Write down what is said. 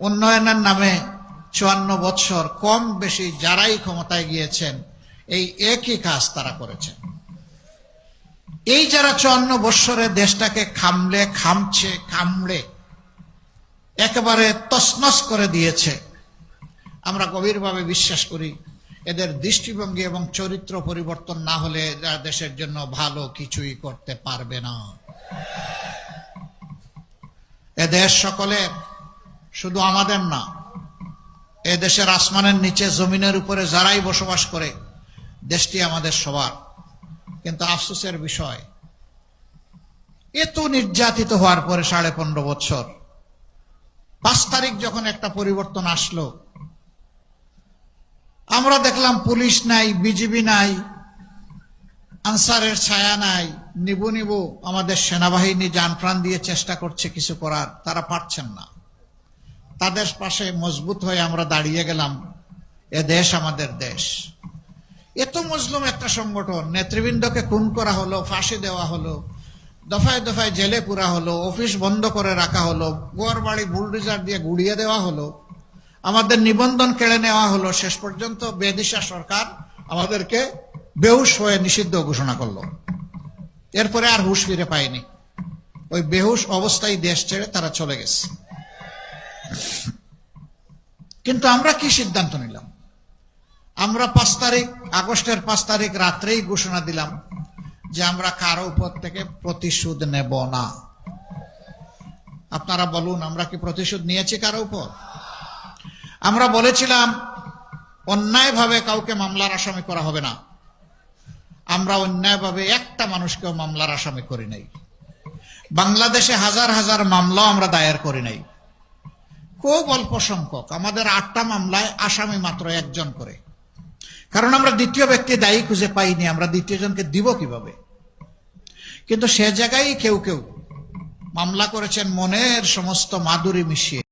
উন্নয়নের নামে 54 বছর কম বেশি যারাই ক্ষমতায় গিয়েছেন এই একই কাজ তারা করেছেন। এই যারা 54 বছরে দেশটাকে কামড়ে একেবারে তছনছ করে দিয়েছে, আমরা গভীরভাবে বিশ্বাস করি এদের দৃষ্টিভঙ্গি এবং চরিত্র পরিবর্তন না হলে এরা দেশের জন্য ভালো কিছুই করতে পারবে না। এদেশ সকলের, শুধু আমাদের না। এ দেশের আসমানের নিচে জমিনের উপরে যারাই বসবাস করে দেশটি আমাদের সবার। কিন্তু আফসোসের বিষয়, এত নির্যাতিত হওয়ার পরে 15.5 বছর 5 তারিখ যখন একটা পরিবর্তন আসলো, আমরা দেখলাম পুলিশ নাই, বিজিবি নাই, আনসারের ছায়া নাই। নিবু আমাদের সেনাবাহিনী জান প্রাণ দিয়ে চেষ্টা করছে কিছু করার, তারা পারছেন না। তাদের পাশে মজবুত হয়ে আমরা দাঁড়িয়ে গেলাম। এ দেশ আমাদের দেশ। এত মজলুম একটা সংগঠন, নেতৃবৃন্দকে খুন করা হলো, ফাঁসি দেওয়া হলো, দফায় দফায় জেলে পুরা হলো, অফিস বন্ধ করে রাখা হলো, ঘর বাড়ি বুলডোজার দিয়ে গুড়িয়ে দেওয়া হলো, আমাদের নিবন্ধন কেড়ে নেওয়া হলো। শেষ পর্যন্ত বেদিশা সরকার আমাদেরকে বেহুশ হয়ে নিষিদ্ধ ঘোষণা করলো। এরপরে আর হুঁশ ফিরে পায়নি। ওই বেহুশ অবস্থায় দেশ ছেড়ে তারা চলে গেছে। কিন্তু আমরা কি সিদ্ধান্ত নিলাম? আমরা আগস্টের 5 তারিখ রাত্রেই ঘোষণা দিলাম যে আমরা কারো উপর থেকে প্রতিশোধ নেব না। আপনারা বলুন, আমরা কি প্রতিশোধ নিয়েছি কারো উপর? আমরা বলেছিলাম অন্যায়ভাবে কাউকে মামলার আসামি করা হবে না। আমরা অন্যায়ভাবে একটা মানুষকেও মামলার আসামি করি নাই। বাংলাদেশে হাজার হাজার মামলাও আমরা দায়ের করি নাই। খুব অল্প সংখ্যক, আমাদের 8টা মামলায় আসামি মাত্র 1 জন করে। কারণ আমরা দ্বিতীয় ব্যক্তি দায়ী খুঁজে পাইনি, আমরা দ্বিতীয় জনকে দিব কিভাবে? কিন্তু সে জায়গায় কেউ কেউ মামলা করেছেন মনের সমস্ত মাধুরী মিশিয়ে।